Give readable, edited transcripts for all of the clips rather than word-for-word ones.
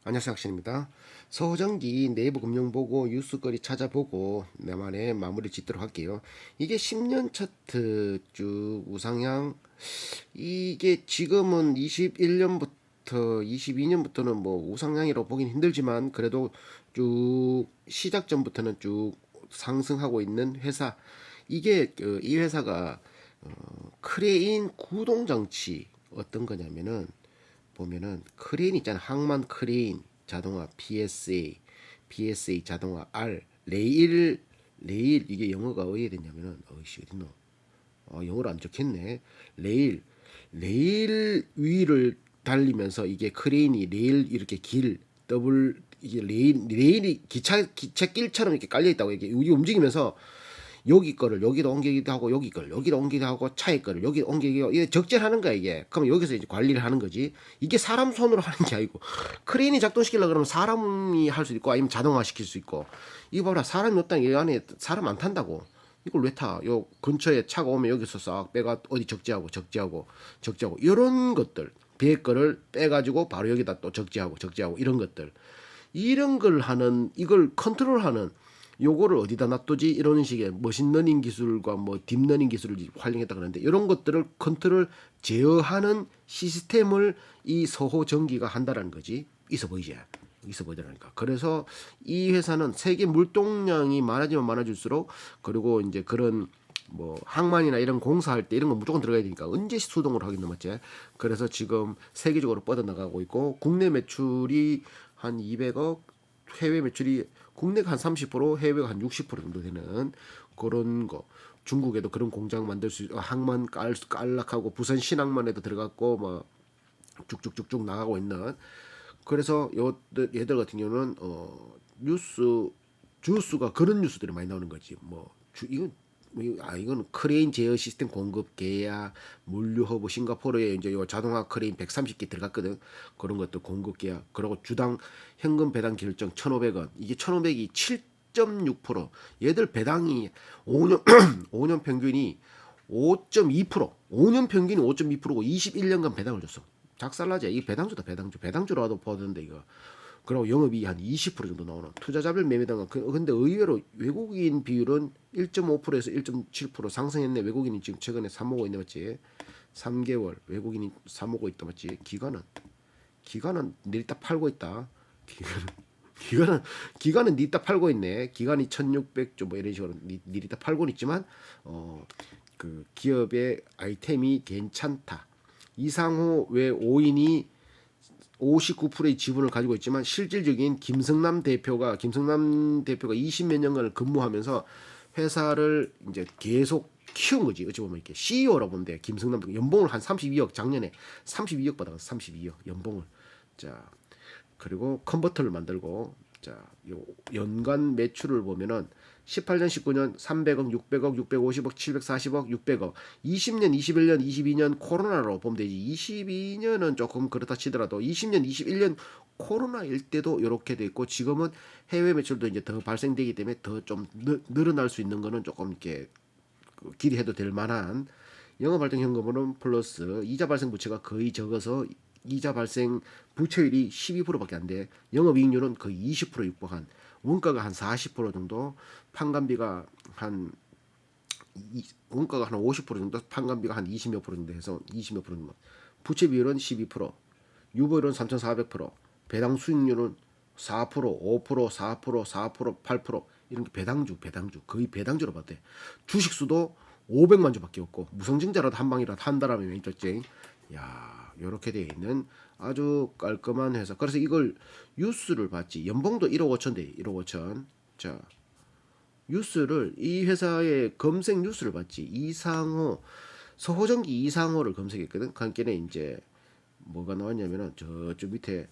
안녕하세요, 학신입니다. 서호정기 내부 금융 보고 뉴스거리 찾아보고 나만의 마무리 짓도록 할게요. 이게 10년 차트 쭉 우상향. 이게 지금은 21년부터 22년부터는 뭐 우상향이라고 보긴 힘들지만 그래도 쭉 시작 전부터는 쭉 상승하고 있는 회사. 이게 이 회사가 크레인 구동 장치 어떤 거냐면은 보면은 크레인 있잖아. 항만 크레인 자동화 PSA 자동화 레일 이게 영어가 어디에 됐냐면은 어이씨 어딨노. 영어로 안 적혔네. 레일 위를 달리면서 이게 크레인이 레일 이렇게 길 더블 이게 레일이 기찻길처럼 이렇게 깔려 있다고. 이게 움직이면서 여기 거를 여기로 옮기기도 하고 여기 거를 여기로 옮기기도 하고 차의 거를 여기 옮기기도 이게 적재하는 거야 이게. 그럼 여기서 이제 관리를 하는 거지. 이게 사람 손으로 하는 게 아니고 크레인이 작동시키려 그러면 사람이 할 수 있고 아니면 자동화 시킬 수 있고. 이거 봐라, 사람이 없다는 이 안에 사람 안 탄다고. 이걸 왜 타? 요 근처에 차가 오면 여기서 싹 빼가 어디 적재하고 이런 것들 배에 거를 빼가지고 바로 여기다 또 적재하고 이런 것들, 이런 걸 하는, 이걸 컨트롤하는, 요거를 어디다 놔두지 이런 식의 머신러닝 기술과 뭐 딥러닝 기술을 활용했다 그러는데, 이런 것들을 컨트롤 제어하는 시스템을 이 서호전기가 한다라는 거지. 있어 보이지? 있어 보이더라니까. 그래서 이 회사는 세계 물동량이 많아지면 많아질수록, 그리고 이제 그런 뭐 항만이나 이런 공사할 때 이런 거 무조건 들어가야 되니까 언제 수동으로 하겠노, 맞지? 그래서 지금 세계적으로 뻗어나가고 있고, 국내 매출이 한 200억, 해외 매출이 국내가 한 30%, 해외가 한 60% 정도 되는 그런 거. 중국에도 그런 공장 만들 수 항만 깔락하고 부산 신항만에도 들어갔고 뭐 쭉쭉쭉쭉 나가고 있는. 그래서 얘들 같은 경우는 뉴스가 그런 뉴스들이 많이 나오는 거지. 이건 이건 크레인 제어 시스템 공급 계약, 물류 허브 싱가포르에 이제 요 자동화 크레인 130개 들어갔거든. 그런 것도 공급 계약. 그리고 주당 현금 배당 결정 1,500원. 이게 1,500이 7.6%. 얘들 배당이 5년 5년 평균이 5.2%. 5년 평균이 5.2%고 21년간 배당을 줬어. 작살나지. 이게 배당주다, 배당주라도 보던데 이거. 그리고 영업이익 한 20% 정도 나오는 투자자별 매매당. 근데 의외로 외국인 비율은 1.5%에서 1.7% 상승했네. 외국인이 지금 최근에 사모고 있네, 맞지? 3개월 외국인이 사모고 있다, 맞지? 기간은 내리다 팔고 있다. 기간은 기간은 니따 팔고 있네. 기간이 1600조 뭐 이런 식으로 니리따 팔고는 있지만 그 기업의 아이템이 괜찮다. 이상호 외 5인이 59%의 지분을 가지고 있지만, 실질적인 김성남 대표가 20몇 년간을 근무하면서 회사를 이제 계속 키운 거지. 어찌 보면 이렇게 CEO라고 보면 돼. 김성남 연봉을 한 32억, 작년에 32억 받아서 32억 연봉을. 자, 그리고 컨버터를 만들고, 자, 요 연간 매출을 보면은 18년, 19년 300억, 600억, 650억, 740억, 600억. 20년, 21년, 22년 코로나로 보면 되지. 22년은 조금 그렇다 치더라도 20년, 21년 코로나일 때도 이렇게 돼 있고, 지금은 해외 매출도 이제 더 발생되기 때문에 더 좀 늘어날 수 있는 거는 조금 이렇게 기대해도 될 만한. 영업 활동 현금으로는 플러스, 이자 발생 부채가 거의 적어서 이자 발생 부채율이 12%밖에 안 돼. 영업이익률은 거의 20% 육박한. 원가가 한 40% 정도, 판관비가 한 원가가 한 50% 정도, 판관비가 한 20몇 프로 정도 해서 20몇 프로 정도. 부채 비율은 12%, 유보율은 3,400%, 배당 수익률은 4%, 5%, 4%, 4%, 8%. 이런 게 배당주 거의 배당주로 봤대. 주식수도 500만 주밖에 없고, 무성증자라도 한 방이라도 한다라면 있겠지. 야, 요렇게 되어 있는 아주 깔끔한 회사. 그래서 이걸 뉴스를 봤지. 연봉도 1억 5천 돼. 1억 5천. 자, 뉴스를 이 회사의 검색 뉴스를 봤지. 이상호, 서호전기 이상호를 검색했거든. 그러니까 이제 뭐가 나왔냐면은 저쪽 밑에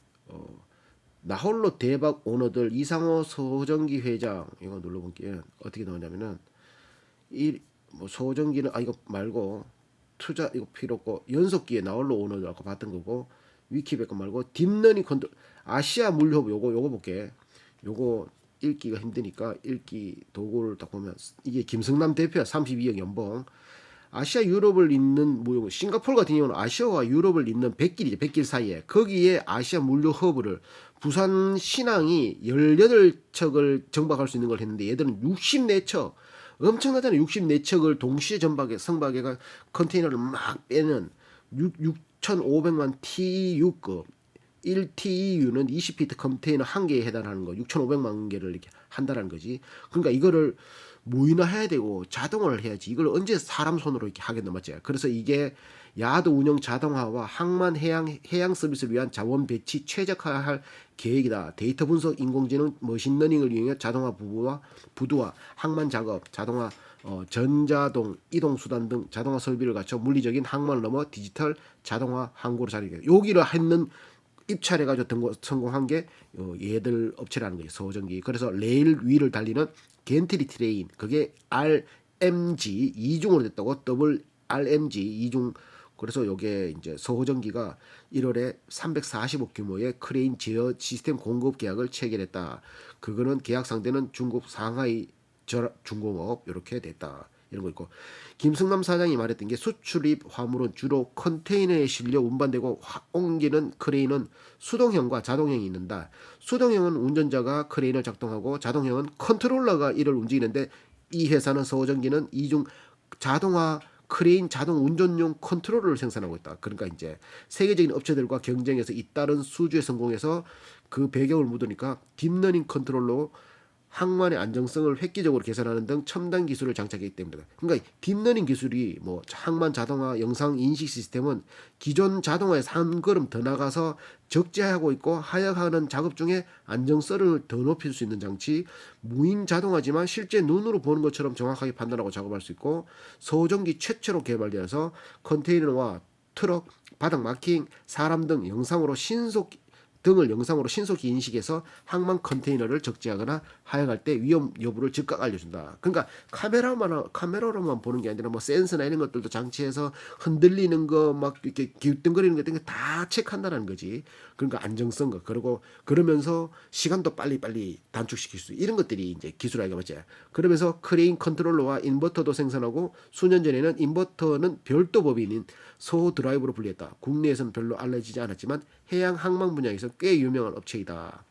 나홀로 대박 오너들 이상호 서호전기 회장, 이거 눌러볼게요. 어떻게 나오냐면은 이 뭐 서호전기는 이거 말고 투자 이거 필요 없고, 연속기에 나홀로 오너들 아까 봤던 거고, 위키백과 말고 딥러닝 컨트롤 아시아 물류허브, 요거 볼게. 요거 읽기가 힘드니까 읽기 도구를 딱 보면, 이게 김성남 대표야. 32억 연봉. 아시아 유럽을 잇는 뭐 싱가포르 같은 경우는 아시아와 유럽을 잇는 백길이죠. 백길 사이에 거기에 아시아 물류 허브를 부산 신항이 18척을 정박할 수 있는 걸 했는데 얘들은 64척 엄청나잖아요. 64척을 동시에 성박해가 컨테이너를 막 빼는 6,500만 TEU급 1TEU는 20피트 컨테이너 한 개에 해당하는 거 6,500만 개를 이렇게 한다는 거지. 그러니까 이거를 모이나 해야 되고 자동화를 해야지. 이걸 언제 사람 손으로 이렇게 하겠노, 맞지? 그래서 이게 야드 운영 자동화와 항만 해양 서비스를 위한 자원 배치 최적화할 계획이다. 데이터 분석, 인공지능, 머신러닝을 이용해 자동화 부두와 항만 작업, 자동화 전자동, 이동수단 등 자동화 설비를 갖춰 물리적인 항만을 넘어 디지털 자동화 항구로 자리게. 여기를 했는 입찰해가지고 성공한 게 얘들 업체라는 거예요. 서호전기. 그래서 레일 위를 달리는 겐트리 트레인. 그게 RMG 2중으로 됐다고. 더블 RMG 2중. 그래서 요게 이제 서호전기가 1월에 340억 규모의 크레인 제어 시스템 공급 계약을 체결했다. 그거는 계약 상대는 중국 상하이 중공업 이렇게 됐다. 이런 거 있고 김승남 사장이 말했던 게 수출입 화물은 주로 컨테이너에 실려 운반되고 옮기는 크레인은 수동형과 자동형이 있는다. 수동형은 운전자가 크레인을 작동하고 자동형은 컨트롤러가 이를 움직이는데 이 회사는 서호전기는 이중 자동화 크레인 자동 운전용 컨트롤러를 생산하고 있다. 그러니까 이제 세계적인 업체들과 경쟁해서 잇따른 수주에 성공해서 그 배경을 묻으니까 딥러닝 컨트롤러 항만의 안정성을 획기적으로 개선하는 등 첨단 기술을 장착했기 때문이다. 그러니까 딥러닝 기술이 뭐 항만 자동화 영상 인식 시스템은 기존 자동화에서 한 걸음 더 나가서 적재하고 있고 하역하는 작업 중에 안정성을 더 높일 수 있는 장치, 무인 자동화지만 실제 눈으로 보는 것처럼 정확하게 판단하고 작업할 수 있고 소전기 최초로 개발되어서 컨테이너와 트럭, 바닥 마킹, 사람 등 영상으로 신속히 인식해서 항만 컨테이너를 적재하거나 하역할 때 위험 여부를 즉각 알려준다. 그러니까 카메라로만 보는 게 아니라 뭐 센서나 이런 것들도 장치해서 흔들리는 거 막 이렇게 기웃등거리는 것 같은 거 다 체크한다는 거지. 그러니까 안정성과 그리고 그러면서 시간도 빨리 단축시킬 수 이런 것들이 이제 기술 아이가 맞지. 그러면서 크레인 컨트롤러와 인버터도 생산하고 수년 전에는 인버터는 별도 법인인 소 드라이브로 분리했다. 국내에서는 별로 알려지지 않았지만 해양 항만 분야에서 꽤 유명한 업체이다.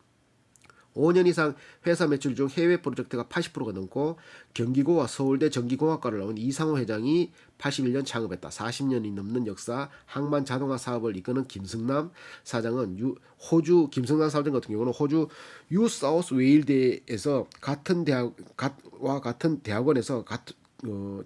5년 이상 회사 매출 중 해외 프로젝트가 80%가 넘고 경기고와 서울대 전기공학과를 나온 이상호 회장이 81년 창업했다. 40년이 넘는 역사 항만 자동화 사업을 이끄는 김승남 사장은 호주 김승남 사장 같은 경우는 호주 뉴사우스 웨일드에서 같은 대학원에서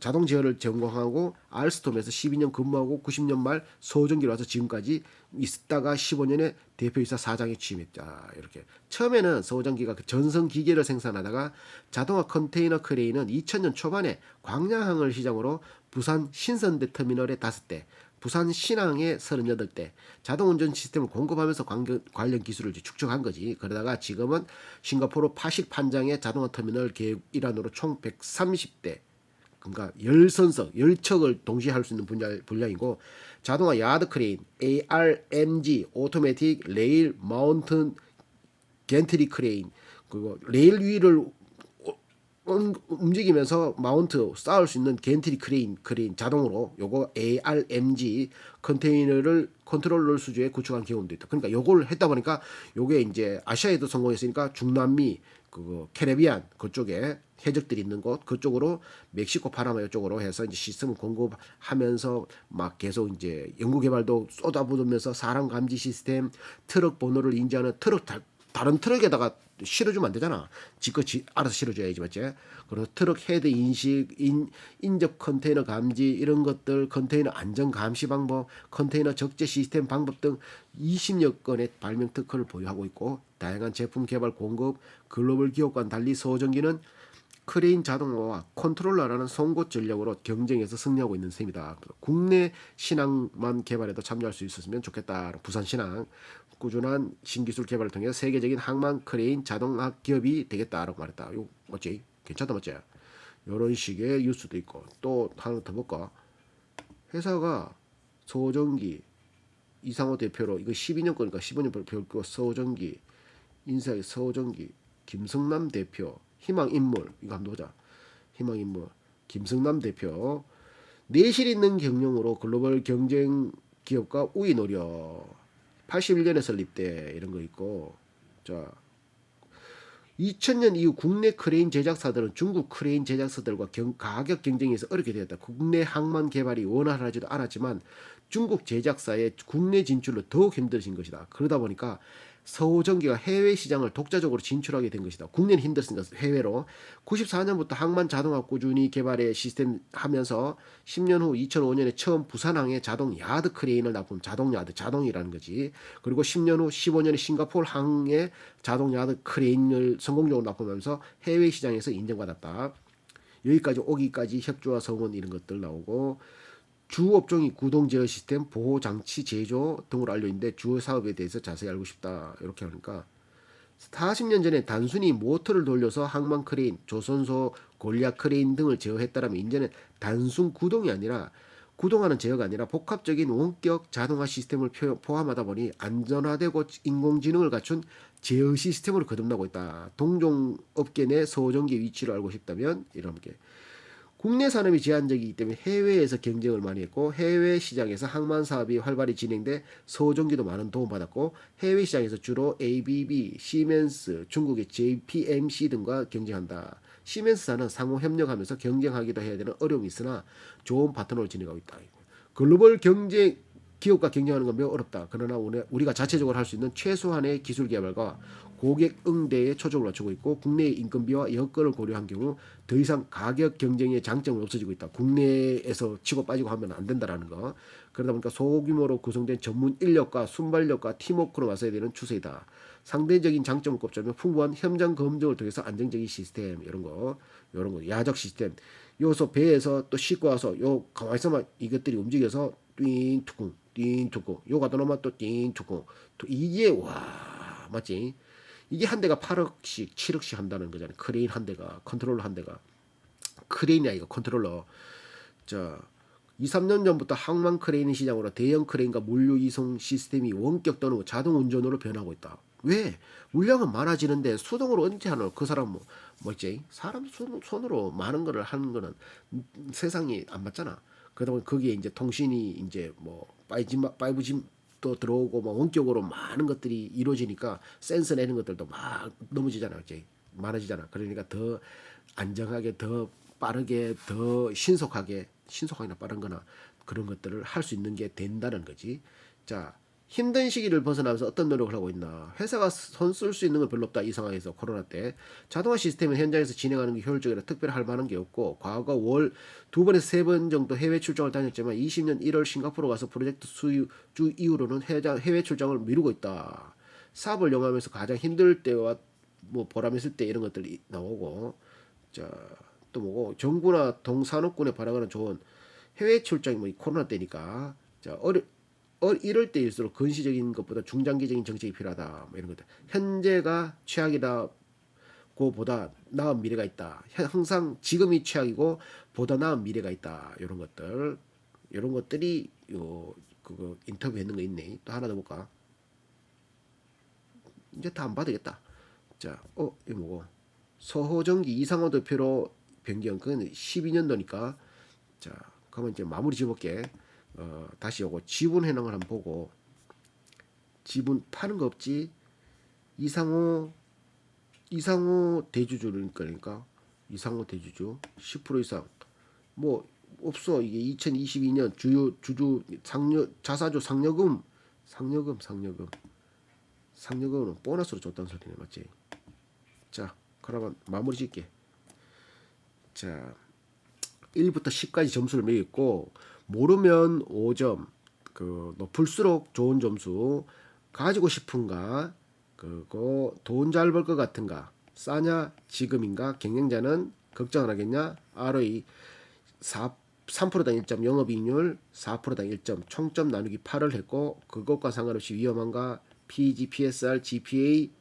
자동 제어를 전공하고 알스톰에서 12년 근무하고 90년 말 서호전기로 와서 지금까지 있다가 15년에 대표이사 사장에 취임했다. 이렇게 처음에는 서호전기가 그 전선 기계를 생산하다가 자동화 컨테이너 크레인은 2000년 초반에 광양항을 시작으로 부산 신선대 터미널에 5대, 부산 신항에 38대 자동운전 시스템을 공급하면서 관련 기술을 축적한 거지. 그러다가 지금은 싱가포르 파식 판장의 자동화 터미널 계획 일환으로 총 130대 그러니까 10선석, 10척을 동시에 할 수 있는 분량이고 자동화 야드 크레인, ARMG, 오토매틱 레일 마운튼 겐트리 크레인 그리고 레일 위를 움직이면서 마운트 쌓을 수 있는 겐트리 크레인 자동으로 요거 ARMG 컨테이너를 컨트롤러 수주에 구축한 경험도 있다. 그러니까 요걸 했다 보니까 요게 이제 아시아에도 성공했으니까 중남미 그 캐리비안 그쪽에 해적들이 있는 곳 그쪽으로 멕시코 파나마 이쪽으로 해서 이제 시스템을 공급하면서 막 계속 이제 연구 개발도 쏟아부으면서 사람 감지 시스템 트럭 번호를 인지하는 다른 트럭에다가 실어주면 안 되잖아. 지껏 알아서 실어줘야지 맞지? 그리고 트럭 헤드 인식, 인접 컨테이너 감지 이런 것들, 컨테이너 안전 감시 방법, 컨테이너 적재 시스템 방법 등 20여 건의 발명 특허를 보유하고 있고 다양한 제품 개발 공급, 글로벌 기업과는 달리 서호전기는 크레인 자동화와 컨트롤러라는 송곳 전략으로 경쟁에서 승리하고 있는 셈이다. 국내 신항만 개발에도 참여할 수 있었으면 좋겠다. 부산 신항 꾸준한 신기술 개발을 통해 세계적인 항만 크레인 자동화 기업이 되겠다라고 말했다. 이거 맞지? 괜찮다 맞지? 이런 식의 뉴스도 있고 또 하나 더 볼까? 회사가 서호전기 이상호 대표로 이거 12년 거니까 15년 배우고 서호전기 인사의 서호전기 김성남 대표 희망인물 이거 한번 보자. 희망인물 김성남 대표 내실 있는 경영으로 글로벌 경쟁 기업과 우위 노려. 81년에 설립돼 이런 거 있고. 자, 2000년 이후 국내 크레인 제작사들은 중국 크레인 제작사들과 가격 경쟁에서 어렵게 되었다. 국내 항만 개발이 원활하지도 않았지만 중국 제작사의 국내 진출로 더욱 힘들어진 것이다. 그러다 보니까 서호전기가 해외 시장을 독자적으로 진출하게 된 것이다. 국내는 힘들었으니까 해외로. 94년부터 항만 자동화 꾸준히 개발해 시스템 하면서 10년 후 2005년에 처음 부산항에 자동 야드 크레인을 납품. 자동 야드, 자동이라는 거지. 그리고 10년 후 15년에 싱가포르 항에 자동 야드 크레인을 성공적으로 납품하면서 해외 시장에서 인정받았다. 여기까지 오기까지 협조와 성원 이런 것들 나오고, 주 업종이 구동 제어 시스템, 보호 장치 제조 등으로 알려 있는데 주 사업에 대해서 자세히 알고 싶다. 이렇게 하니까 40년 전에 단순히 모터를 돌려서 항만 크레인, 조선소, 골리앗 크레인 등을 제어했다라면 이제는 단순 구동이 아니라 구동하는 제어가 아니라 복합적인 원격 자동화 시스템을 포함하다 보니 안전화되고 인공지능을 갖춘 제어 시스템으로 거듭나고 있다. 동종 업계 내 서호전기 위치를 알고 싶다면 이렇게 국내 산업이 제한적이기 때문에 해외에서 경쟁을 많이 했고 해외 시장에서 항만 사업이 활발히 진행돼 서호전기도 많은 도움받았고 해외 시장에서 주로 ABB, 시멘스, 중국의 JPMC 등과 경쟁한다. 시멘스사는 상호 협력하면서 경쟁하기도 해야 되는 어려움이 있으나 좋은 파트너를 지내고 있다. 글로벌 경제 기업과 경쟁하는 건 매우 어렵다. 그러나 우리가 자체적으로 할 수 있는 최소한의 기술 개발과 고객 응대에 초점을 맞추고 있고 국내의 인건비와 여건을 고려한 경우 더 이상 가격 경쟁의 장점은 없어지고 있다. 국내에서 치고 빠지고 하면 안 된다라는 거. 그러다 보니까 소규모로 구성된 전문 인력과 순발력과 팀워크로 맞서야 되는 추세이다. 상대적인 장점을 꼽자면 풍부한 현장 검증을 통해서 안정적인 시스템 이런 거 야적 시스템 요소 배에서 또 싣고 와서 요 가만히 있으면 이것들이 움직여서 띵투쿵 띵투쿵 요 가다 놓으면 또 띵투쿵 이게 와 맞지? 이게 한 대가 8억씩 7억씩 한다는 거잖아요. 크레인 한 대가 컨트롤러 한 대가 크레인이 아니고 컨트롤러. 자 2, 3년 전부터 항만 크레인 시장으로 대형 크레인과 물류 이송 시스템이 원격 또는 자동 운전으로 변하고 있다. 왜? 물량은 많아지는데 수동으로 언제 하노? 그 사람 뭐지? 사람 손으로 많은 거를 하는 거는 세상이 안 맞잖아. 그러다 보니 거기에 이제 통신이 이제 뭐 5G 또 들어오고 뭐 원격으로 많은 것들이 이루어지니까 센서 내는 것들도 막 넘어지잖아. 이제 많아지잖아. 그러니까 더 안정하게 더 빠르게 더 신속하게나 빠른 거나 그런 것들을 할 수 있는 게 된다는 거지. 자, 힘든 시기를 벗어나면서 어떤 노력을 하고 있나. 회사가 손 쓸 수 있는 건 별로 없다. 이 상황에서 코로나 때 자동화 시스템은 현장에서 진행하는 게 효율적이라 특별히 할 만한 게 없고 과거 월 2번에서 3번 정도 해외 출장을 다녔지만 20년 1월 싱가포르 가서 프로젝트 수주 이후로는 해외 출장을 미루고 있다. 사업을 영위하면서 가장 힘들 때와 뭐 보람 있을 때 이런 것들이 나오고, 자, 또 뭐고 정부나 동산업군에 발행하는 좋은 해외 출장이 뭐 코로나 때니까 자 이럴 때일수록 근시적인 것보다 중장기적인 정책이 필요하다. 뭐 이런 것들. 현재가 최악이다. 고보다 나은 미래가 있다. 항상 지금이 최악이고 보다 나은 미래가 있다. 이런 것들. 이런 것들이 요 그거 인터뷰했는 거 있네. 또 하나 더 볼까? 이제 다 안 봐도겠다. 자, 이거 뭐고? 서호전기 이상호 대표로 변경. 그건 12년도니까. 자, 그러면 이제 마무리 지어볼게. 다시 요거 지분 현황을 한번 보고 지분 파는 거 없지? 이상호 대주주를 그러니까 이상호 대주주 10% 이상 뭐 없어. 이게 2022년 주주 자사주 상여금은 보너스로 줬다는 소리네. 맞지? 자, 그러면 마무리 짓게. 자, 1부터 10까지 점수를 매겼고 모르면 5점, 그 높을수록 좋은 점수, 가지고 싶은가, 그거 돈 잘 벌 것 같은가, 싸냐, 지금인가, 경쟁자는 걱정 안 하겠냐, ROE 3%당 1점, 영업이익률 4%당 1점, 총점 나누기 8을 했고 그것과 상관없이 위험한가, PEG, PSR, GPA,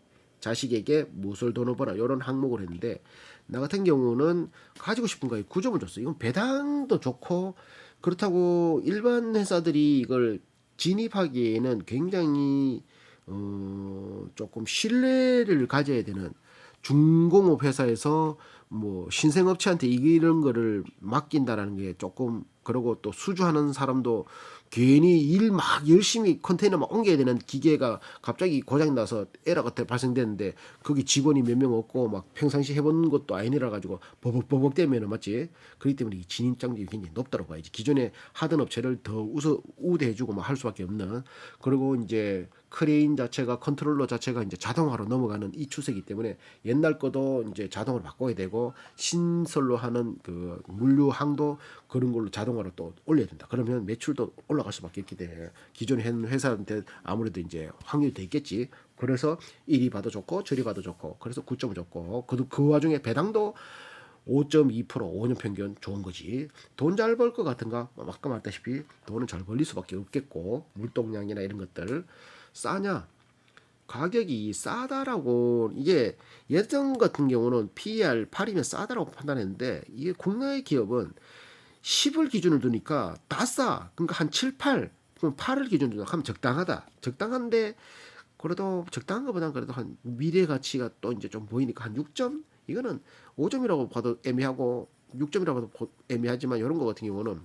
자식에게 무엇을 돈을 벌어 이런 항목을 했는데 나 같은 경우는 가지고 싶은 거에 9점을 줬어. 이건 배당도 좋고 그렇다고 일반 회사들이 이걸 진입하기에는 굉장히 조금 신뢰를 가져야 되는 중공업 회사에서 뭐 신생업체한테 이런 거를 맡긴다라는 게 조금, 그리고 또 수주하는 사람도 괜히 일 막 열심히 컨테이너 막 옮겨야 되는 기계가 갑자기 고장이 나서 에러가 발생되는데 거기 직원이 몇 명 없고 막 평상시 해본 것도 아니라 가지고 버벅버벅 되면은 맞지. 그렇기 때문에 이 진입장벽이 굉장히 높다고 봐야지. 기존에 하던 업체를 더 우대해주고 막 할 수밖에 없는. 그리고 이제 크레인 자체가, 컨트롤러 자체가 이제 자동화로 넘어가는 이 추세이기 때문에 옛날 거도 이제 자동으로 바꿔야 되고, 신설로 하는 그 물류항도 그런 걸로 자동화로 또 올려야 된다. 그러면 매출도 올라갈 수밖에 없기 때문에 기존에 한 회사한테 아무래도 이제 확률이 돼 있겠지. 그래서 이리 봐도 좋고 저리 봐도 좋고, 그래서 9점을 줬고, 그 와중에 배당도 5.2% 5년 평균 좋은 거지. 돈 잘 벌 것 같은가? 아까 말했다시피 돈은 잘 벌릴 수밖에 없겠고, 물동량이나 이런 것들 싸냐? 가격이 싸다라고, 이게 예전 같은 경우는 PER 8이면 싸다라고 판단했는데, 이게 국내 기업은 10을 기준으로 두니까 다 싸. 그러니까 한 7, 8, 그럼 8을 기준으로 하면 적당하다. 적당한데, 그래도 적당한 것보다는 그래도 한 미래 가치가 또 이제 좀 보이니까 한 6점? 이거는 5점이라고 봐도 애매하고 6점이라고 봐도 애매하지만, 이런 거 같은 경우는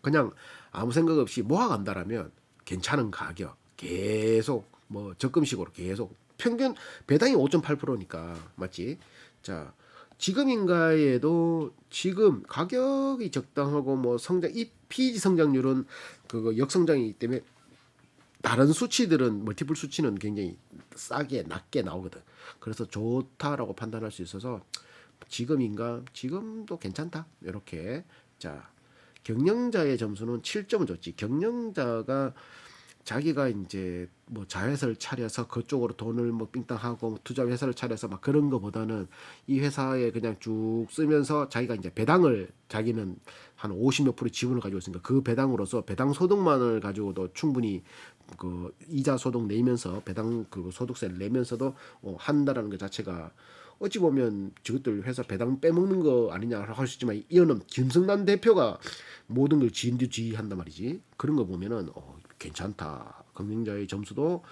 그냥 아무 생각 없이 모아간다라면 괜찮은 가격, 계속 뭐 적금식으로 계속 평균 배당이 5.8%니까 맞지? 자, 지금인가에도 지금 가격이 적당하고 뭐 성장, 이 PEG 성장률은 그거 역성장이기 때문에 다른 수치들은, 멀티플 수치는 굉장히 싸게 낮게 나오거든. 그래서 좋다라고 판단할 수 있어서 지금인가, 지금도 괜찮다 이렇게. 자, 경영자의 점수는 7점을 줬지. 경영자가 자기가 이제 뭐 자회사를 차려서 그쪽으로 돈을 뭐 삥땅하고 뭐 투자 회사를 차려서 막 그런 거보다는 이 회사에 그냥 쭉 쓰면서 자기가 이제 배당을, 자기는 한 50몇 프로 지분을 가지고 있으니까 그 배당으로서 배당 소득만을 가지고도 충분히 그 이자 소득 내면서 배당 그 소득세를 내면서도 한다라는 것 자체가 어찌 보면 저것들 회사 배당 빼먹는 거 아니냐 할 수 있지만, 이거는 김성남 대표가 모든 걸 지한단 말이지. 그런 거 보면은 괜찮다. 경영자의 점수도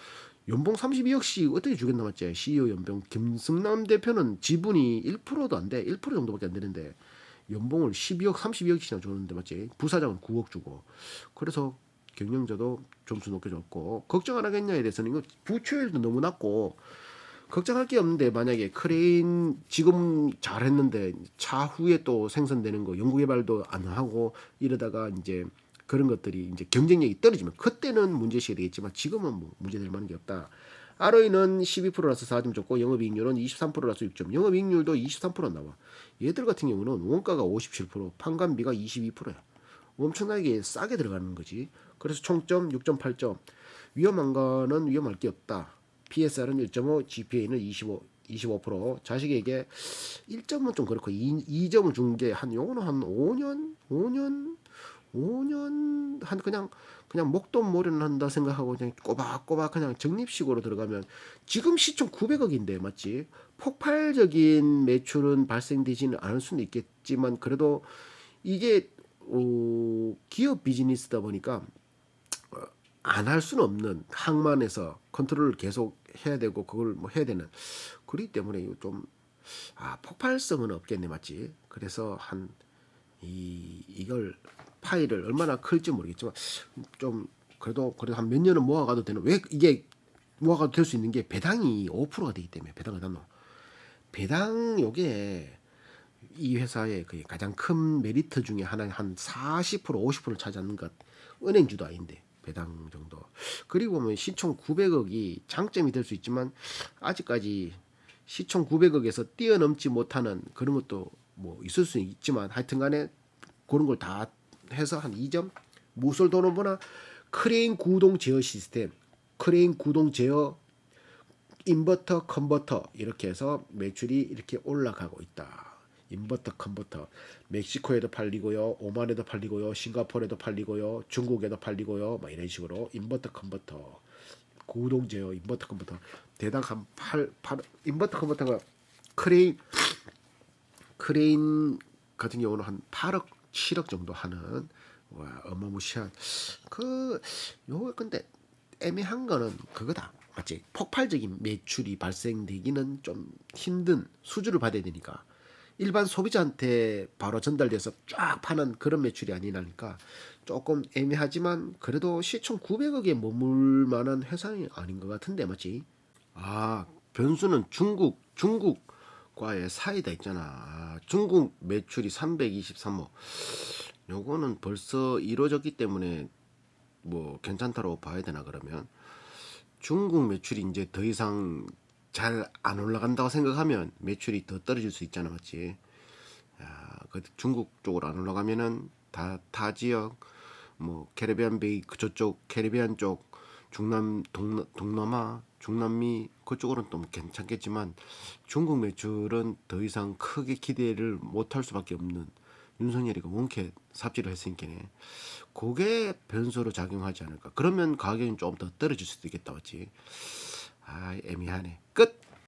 연봉 32억씩 어떻게 주겠나 맞지? CEO 연봉. 김성남 대표는 지분이 1%도 안 돼. 1% 정도밖에 안 되는데 연봉을 12억, 32억씩이나 주는데 맞지? 부사장은 9억 주고. 그래서 경영자도 점수 높게 줬고, 걱정 안 하겠냐에 대해서는 이거 부채율도 너무 낮고 걱정할 게 없는데, 만약에 크레인 지금 잘했는데 차후에 또 생산되는 거 연구개발도 안 하고 이러다가 이제 그런 것들이 이제 경쟁력이 떨어지면 그때는 문제시가 되겠지만, 지금은 뭐 문제될 만한 게 없다. ROE는 12%라서 4점 줬고, 영업이익률은 23%라서 6점. 영업이익률도 23% 나와. 얘들 같은 경우는 원가가 57%, 판관비가 22%야. 엄청나게 싸게 들어가는 거지. 그래서 총점 6.8점. 위험한 거는 위험할 게 없다. PSR은 1.5, GPA는 25%. 자식에게 1점은 좀 그렇고 2점을 준 게 한 요거는 한 5년 한 그냥 목돈 모련한다 생각하고 그냥 꼬박꼬박 그냥 적립식으로 들어가면 지금 시총 900억인데 맞지? 폭발적인 매출은 발생되지는 않을 수는 있겠지만, 그래도 이게 기업 비즈니스다 보니까 안 할 수는 없는 항만에서 컨트롤을 계속 해야 되고 그걸 뭐 해야 되는, 그렇기 때문에 좀 폭발성은 없겠네 맞지? 그래서 이걸 파일을 얼마나 클지 모르겠지만 좀 그래도 한 몇 년은 모아가도 되는. 왜 이게 모아가도 될 수 있는 게 배당이 5%가 되기 때문에. 배당 요게 이 회사의 그 가장 큰 메리트 중에 하나, 한 40% 50%를 차지하는 것. 은행주도 아닌데 배당 정도. 그리고 보면 시총 900억이 장점이 될 수 있지만, 아직까지 시총 900억에서 뛰어넘지 못하는 그런 것도 뭐 있을 수 있지만, 하여튼간에 그런 걸 다 해서 한 2점. 무술 도노보나 크레인 구동 제어 시스템, 크레인 구동 제어, 인버터, 컨버터 이렇게 해서 매출이 이렇게 올라가고 있다. 인버터, 컨버터 멕시코에도 팔리고요, 오만에도 팔리고요, 싱가포르에도 팔리고요, 중국에도 팔리고요, 막 이런 식으로 인버터, 컨버터, 구동 제어, 인버터, 컨버터 대당 한 8 인버터, 컨버터가 크레인 같은 경우는 한 8억, 7억 정도 하는, 와, 어마무시한 요거. 근데 애매한 거는 그거다. 맞지? 폭발적인 매출이 발생되기는 좀 힘든, 수주를 받아야 되니까. 일반 소비자한테 바로 전달돼서 쫙 파는 그런 매출이 아니라니까 조금 애매하지만 그래도 시총 900억에 머물 만한 회사는 아닌 것 같은데 맞지? 아, 변수는 중국과의 사이다 있잖아. 중국 매출이 323억. 요거는 벌써 이루어졌기 때문에 뭐 괜찮다고 봐야 되나 그러면? 중국 매출이 이제 더 이상 잘 안 올라간다고 생각하면 매출이 더 떨어질 수 있잖아, 맞지? 그 중국 쪽으로 안 올라가면은 타 지역 뭐 캐리비안 베이 저쪽 캐리비안 쪽 동남아 중남미 그쪽으로는 또 괜찮겠지만 중국 매출은 더 이상 크게 기대를 못할 수밖에 없는 윤석열이가 원캐 삽질을 했으니까네. 그게 변수로 작용하지 않을까. 그러면 가격이 좀 더 떨어질 수도 있겠다, 맞지? 애매하네. 끝.